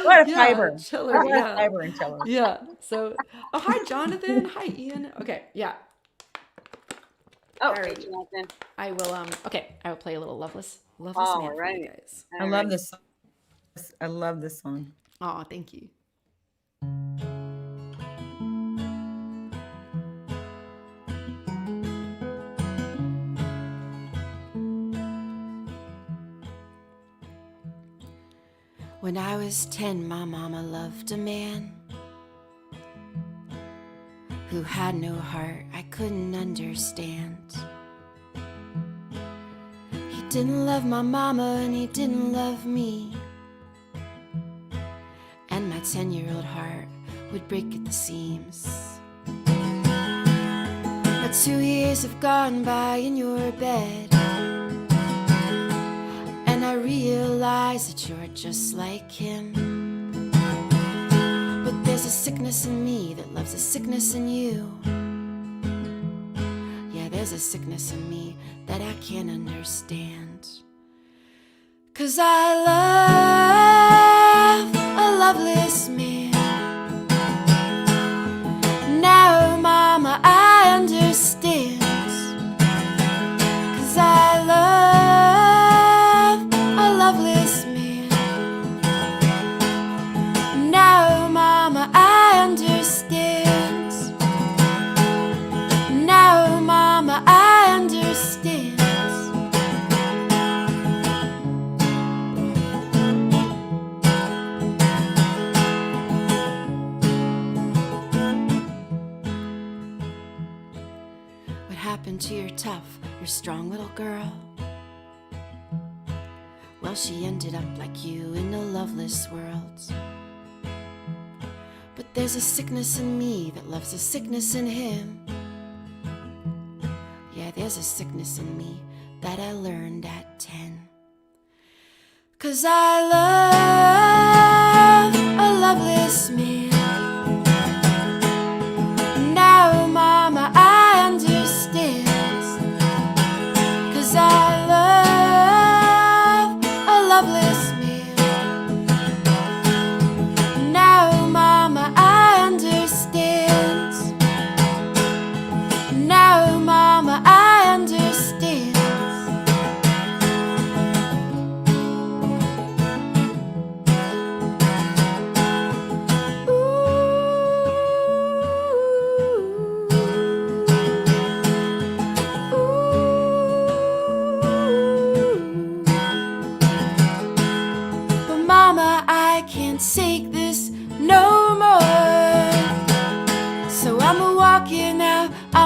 lot of fiber. Celery. A lot of fiber in celery. Yeah. So, hi, Jonathan. Hi, Ian. Okay. Yeah. Oh, hey, Jonathan. I will. Okay. I will play a little Loveless Man for you guys. I love this song. I love this song. Oh, thank you. When I was 10, my mama loved a man who had no heart I couldn't understand. He didn't love my mama and he didn't love me, and my 10-year-old heart would break at the seams. But 2 years have gone by in your bed, and I realize that you're just like him. But there's a sickness in me that loves a sickness in you. Yeah, there's a sickness in me that I can't understand. 'Cause I love a loveless man. Now, mama, I understand. 'Cause I love a loveless man. Now, mama, I understand. Now, mama, I understand. What happened to your tough, your strong little girl? Well, she ended up like you in a loveless world. But there's a sickness in me that loves a sickness in him. Yeah, there's a sickness in me that I learned at 10. 'Cause I love a loveless man. Now, mama, I understand. 'Cause I love a loveless man. Now, mama, I understand. Now, mama, I understand.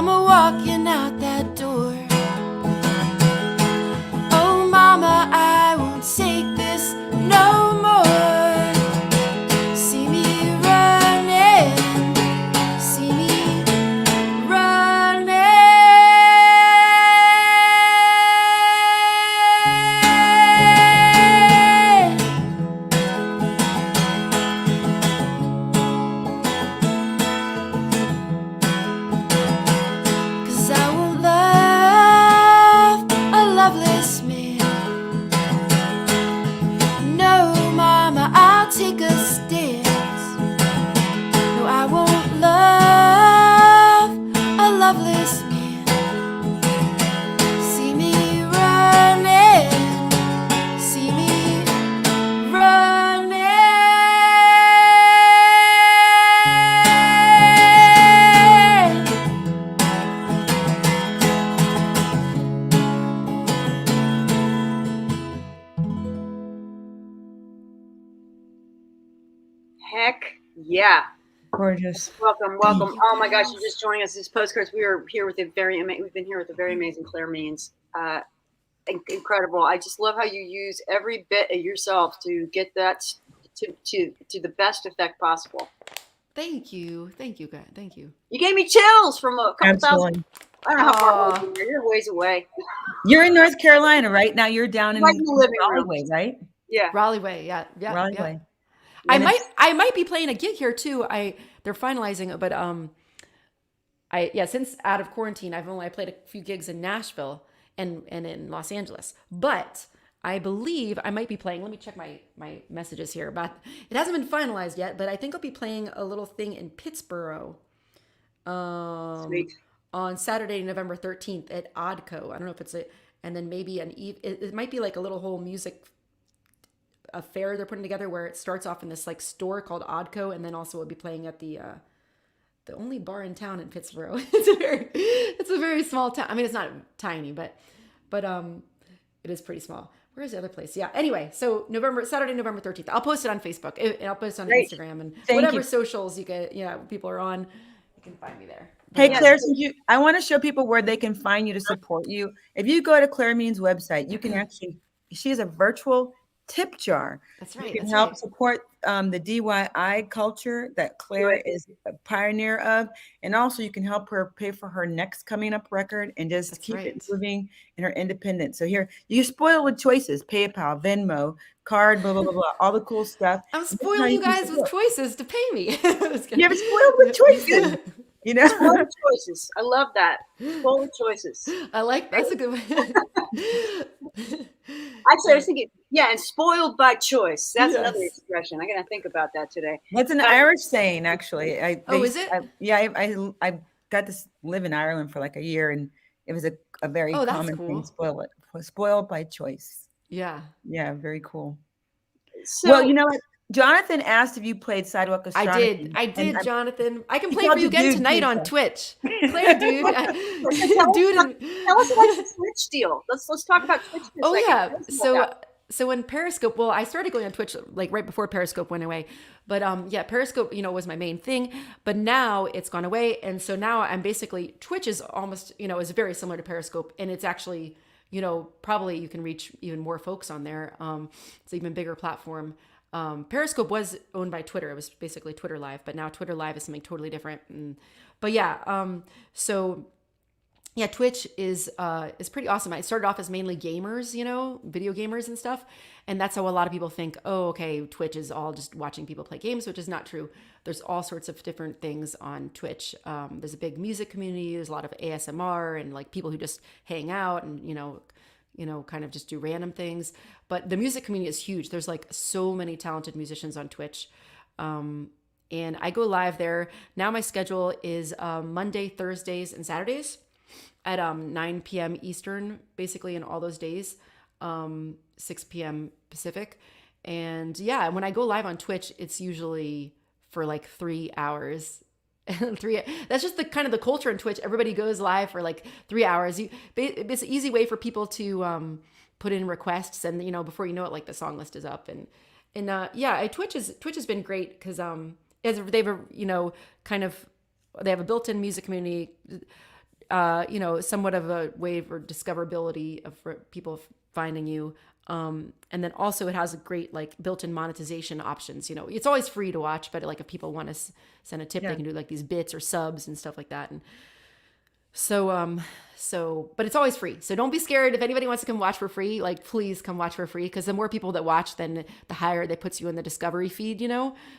I'm walking out that door. Oh mama, I won't take this no more. See me running, see me running. 'Cause I won't love a loveless man. No, mama, I'll take a stance. No, I won't love a loveless man. See me running, see me running. Heck yeah. Gorgeous. Welcome. Oh my gosh, you're just joining us. This Postcards. We are here with we've been here with the very amazing Claire Means. Incredible. I just love how you use every bit of yourself to get that to the best effect possible. Thank you, guys. Thank you. You gave me chills from a couple thousand. Absolutely. I don't know how far away you are. You're a ways away. You're in North Carolina, right? Now you're down in Right in the living room. Raleigh Way, right? Yeah. Raleigh Way, yeah. Raleigh Way. I And might be playing a gig here too. They're finalizing it, but since out of quarantine, I played a few gigs in Nashville and in Los Angeles. But I believe I might be playing. Let me check my messages here. But it hasn't been finalized yet. But I think I'll be playing a little thing in Pittsburgh. Sweet. On Saturday, November 13th at Oddco. I don't know if it's and then maybe it might be like a little whole music affair they're putting together where it starts off in this like store called Oddco, and then also we'll be playing at the only bar in town in Pittsburgh. It's a very small town. I mean, it's not tiny, but it is pretty small. Where's the other place? Yeah. Anyway, so Saturday, November 13th. I'll post it on Facebook and I'll post it on Instagram and whatever socials people are on. You can find me there. Hey, Claire, I want to show people where they can find you to support you. If you go to Claire Means' website, you can she has a virtual tip jar. That's right. You can help support the DIY culture that Claire is a pioneer of. And also you can help her pay for her next coming up record and just keep it moving in her independence. So here, you spoil with choices: PayPal, Venmo, card, blah, blah, blah, blah, all the cool stuff. I'm spoiling you guys with choices to pay me. You have spoiled with choices. You know, spoiled choices. I love that. Spoiled choices. That's a good one. Actually, I was thinking, and spoiled by choice. That's another expression. I gotta think about that today. That's an Irish saying, actually. Is it? I got to live in Ireland for like a year, and it was a very common thing. Spoiled by choice. Yeah. Yeah, very cool. So, well, you know what? Jonathan asked if you played Sidewalk Astronomy. I did, Jonathan. I can play for you again tonight on Twitch. Claire, dude. Tell us about the Twitch deal. Let's talk about Twitch. So when Periscope, I started going on Twitch like right before Periscope went away. But Periscope, was my main thing. But now it's gone away. And so now I'm basically, Twitch is almost, is very similar to Periscope. And it's actually, probably you can reach even more folks on there. It's an even bigger platform. Periscope was owned by Twitter. It was basically Twitter Live, but now Twitter Live is something totally different. Twitch is pretty awesome. I started off as mainly gamers, video gamers and stuff. And that's how a lot of people think, oh, okay, Twitch is all just watching people play games, which is not true. There's all sorts of different things on Twitch. There's a big music community. There's a lot of ASMR and like people who just hang out and, kind of just do random things. But the music community is huge. There's like so many talented musicians on Twitch. And I go live there. Now my schedule is Monday, Thursdays, and Saturdays at 9 p.m. Eastern, basically in all those days, 6 p.m. Pacific. And when I go live on Twitch, it's usually for like 3 hours. That's just the kind of the culture in Twitch. Everybody goes live for like 3 hours. It's an easy way for people to put in requests, and before you know it, like the song list is up. Twitch has been great because they have a built-in music community. somewhat of a way for discoverability for people finding you. And then also it has a great like built-in monetization options. It's always free to watch, but like if people want to send a tip, they can do like these bits or subs and stuff like that. And but it's always free. So don't be scared. If anybody wants to come watch for free, like please come watch for free. Cause the more people that watch, then the higher they puts you in the discovery feed,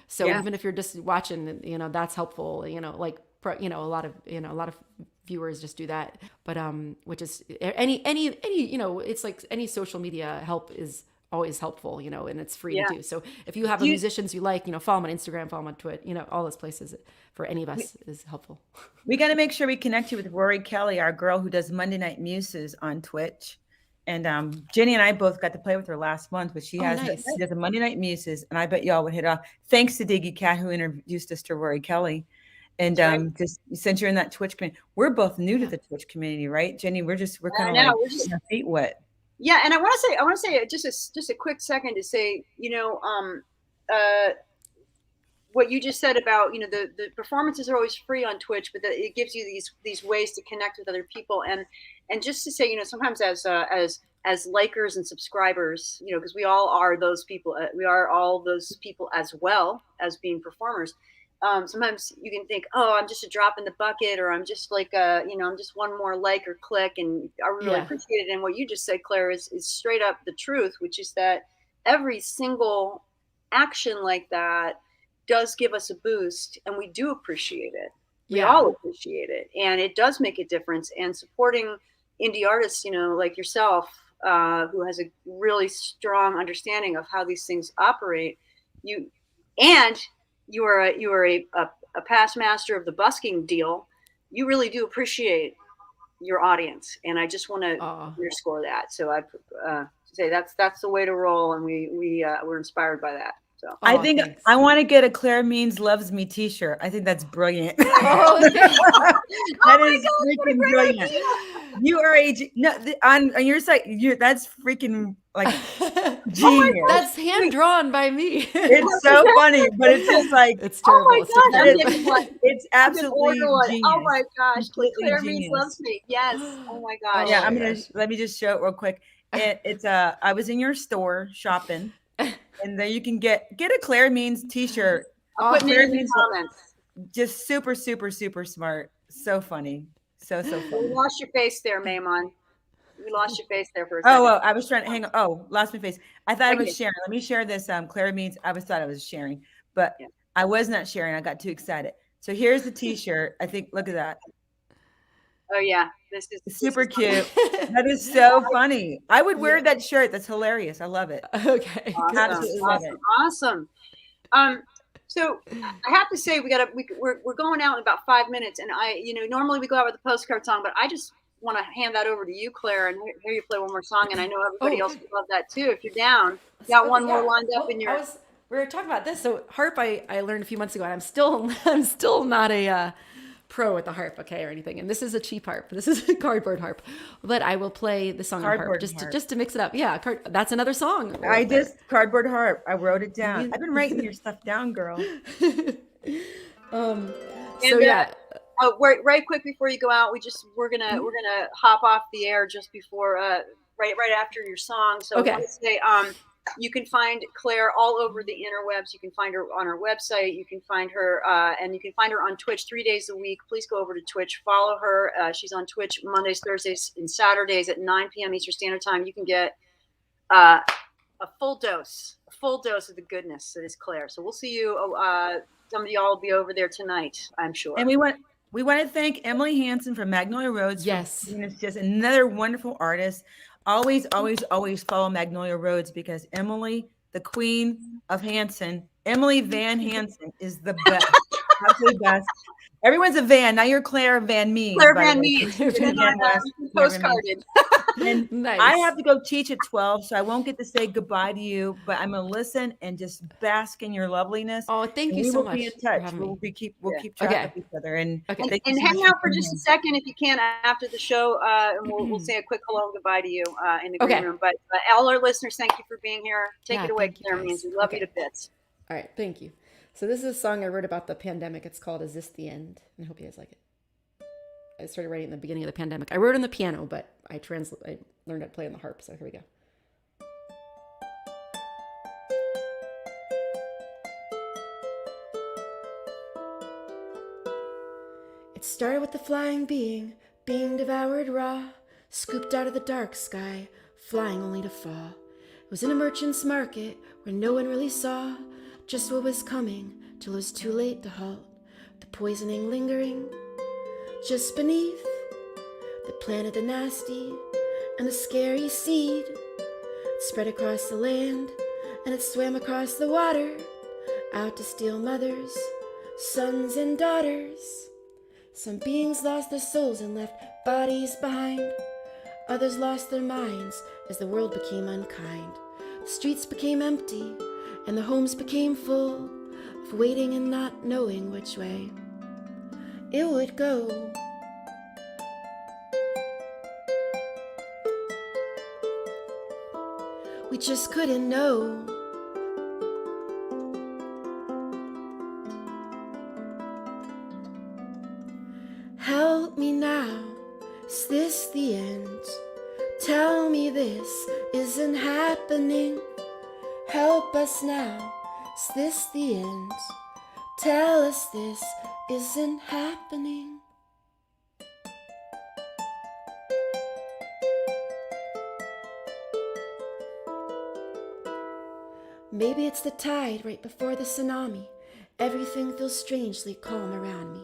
So even if you're just watching, that's helpful, a lot of viewers just do that. But, which is any, it's like any social media help is always helpful, and it's free to do. So if you have musicians you like, follow them on Instagram, follow them on Twitter, all those places for any of us is helpful. We got to make sure we connect you with Rory Kelly, our girl who does Monday Night Muses on Twitch. And Jenny and I both got to play with her last month, but she does a Monday Night Muses, and I bet y'all would hit off. Thanks to Diggy Cat who introduced us to Rory Kelly. And just since you're in that Twitch community, we're both new to the Twitch community, right, Jenny? We're kind of like getting our feet wet. Yeah, and I want to say just a quick second to say, what you just said about, the performances are always free on Twitch, but it gives you these ways to connect with other people, and just to say, sometimes as likers and subscribers, because we all are those people, we are all those people as well as being performers. Sometimes you can think, oh, I'm just a drop in the bucket, or I'm just like, I'm just one more like or click, and I really appreciate it. And what you just said, Claire, is straight up the truth, which is that every single action like that does give us a boost, and we do appreciate it. We all appreciate it, and it does make a difference. And supporting indie artists, like yourself, who has a really strong understanding of how these things operate, you are a past master of the busking deal. You really do appreciate your audience, and I just want to underscore that. So I say that's the way to roll, and we're inspired by that. So I think I want to get a Claire Means Loves Me t-shirt. I think that's brilliant. That is freaking brilliant. You are on your site. That's freaking like genius. That's hand drawn by me. It's so funny, but it's just like it's terrible. Oh my gosh, it's absolutely genius. Oh my gosh, Claire genius. Means Loves Me. Yes. Oh my gosh. Yeah, let me just show it real quick. It's I was in your store shopping. And then you can get a Claire Means t-shirt. I'll put it in the comments. Just super, super, super smart. So funny. So funny. You lost your face there, Mehuman. You lost your face there for a second. Oh, I was trying to hang on. Oh, lost my face. I thought I was sharing. Let me share this. Claire Means. I thought I was sharing, but I was not sharing. I got too excited. So here's the t-shirt. I think, look at that. Oh yeah. This is super cute. That is so funny. I would wear that shirt. That's hilarious. I love it. Okay. Awesome. So I have to say we're going out in about 5 minutes, and normally we go out with a postcard song, but I just want to hand that over to you, Claire, and hear you play one more song. And I know everybody else would love that too. If you're down, you got one more lined up in your. We were talking about this. So harp, I learned a few months ago, and I'm still not a pro at the harp, or anything. And this is a cheap harp. This is a cardboard harp, but I will play the song on harp just to mix it up. Yeah, that's another song. Cardboard harp. I wrote it down. I've been writing your stuff down, girl. Right quick before you go out, we're gonna hop off the air just before right after your song. So I want to say you can find Claire all over the interwebs. You can find her on her website. You can find her and you can find her on Twitch 3 days a week. Please go over to Twitch, follow her. She's on Twitch Mondays, Thursdays, and Saturdays at 9 p.m. Eastern Standard Time. You can get a full dose of the goodness that is Claire. So we'll see you. Some of y'all will be over there tonight, I'm sure. And we want to thank Emily Hansen from Magnolia Roads. Yes. It's just another wonderful artist. Always, always, always follow Magnolia Roads, because Emily, the queen of Hansen, Emily Van Hansen, is the best. Absolutely best. Everyone's a Van. Now you're Claire Van Means. Claire Van Means. Postcarded. And nice. I have to go teach at 12, so I won't get to say goodbye to you, but I'm going to listen and just bask in your loveliness. Oh, thank you so much. We'll be in touch. We'll keep track of each other. And hang out for just a second if you can after the show, and we'll say a quick hello and goodbye to you in the green room. But all our listeners, thank you for being here. Take it away, Claire Means. We love you to bits. All right, thank you. So this is a song I wrote about the pandemic. It's called "Is This the End?" And I hope you guys like it. I started writing at the beginning of the pandemic. I wrote on the piano, but I learned how to play on the harp. So here we go. It started with the flying being devoured raw, scooped out of the dark sky, flying only to fall. It was in a merchant's market where no one really saw just what was coming till it was too late to halt. The poisoning lingering just beneath that planted the nasty and the scary seed. It spread across the land and it swam across the water, out to steal mothers, sons, and daughters. Some beings lost their souls and left bodies behind. Others lost their minds as the world became unkind. The streets became empty and the homes became full of waiting and not knowing which way it would go. We just couldn't know. Help me now, is this the end? Tell me this isn't happening. Help us now, is this the end? Tell us this isn't happening. Maybe it's the tide right before the tsunami. Everything feels strangely calm around me.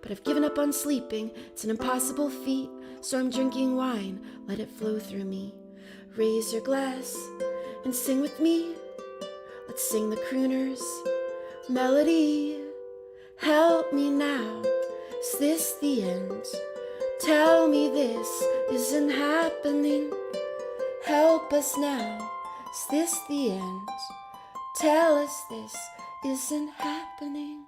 But I've given up on sleeping, it's an impossible feat. So I'm drinking wine, let it flow through me. Raise your glass and sing with me. Let's sing the crooner's melody. Help me now, is this the end? Tell me this isn't happening. Help us now, is this the end? Tell us this isn't happening.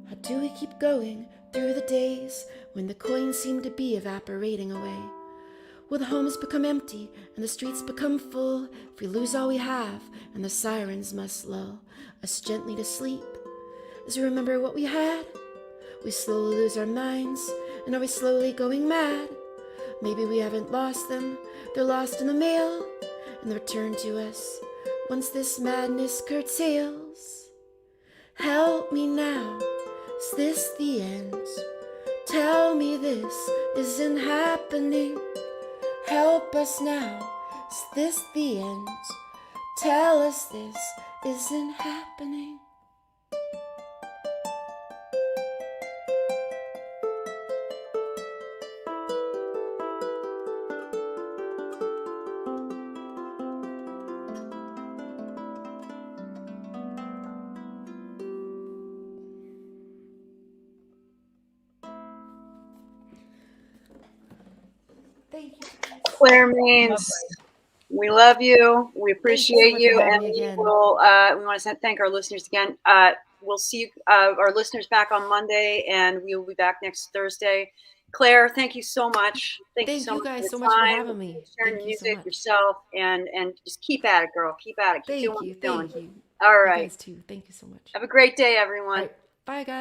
How do we keep going through the days when the coins seem to be evaporating away? Will the homes become empty and the streets become full if we lose all we have and the sirens must lull us gently to sleep? As we remember what we had, we slowly lose our minds, and are we slowly going mad? Maybe we haven't lost them, they're lost in the mail, and they return to us once this madness curtails. Help me now, is this the end? Tell me this isn't happening. Help us now, is this the end? Tell us this isn't happening. Thank you. Claire Maines, we love you. We appreciate you, and we will. We want to thank our listeners again. We'll see you, our listeners back on Monday, and we will be back next Thursday. Claire, thank you so much. Thank you guys so much for having me. Sharing the music yourself, and just keep at it, girl. Keep at it. Keep doing what you're doing. Thank you. All right. You guys too. Thank you so much. Have a great day, everyone. Bye, guys.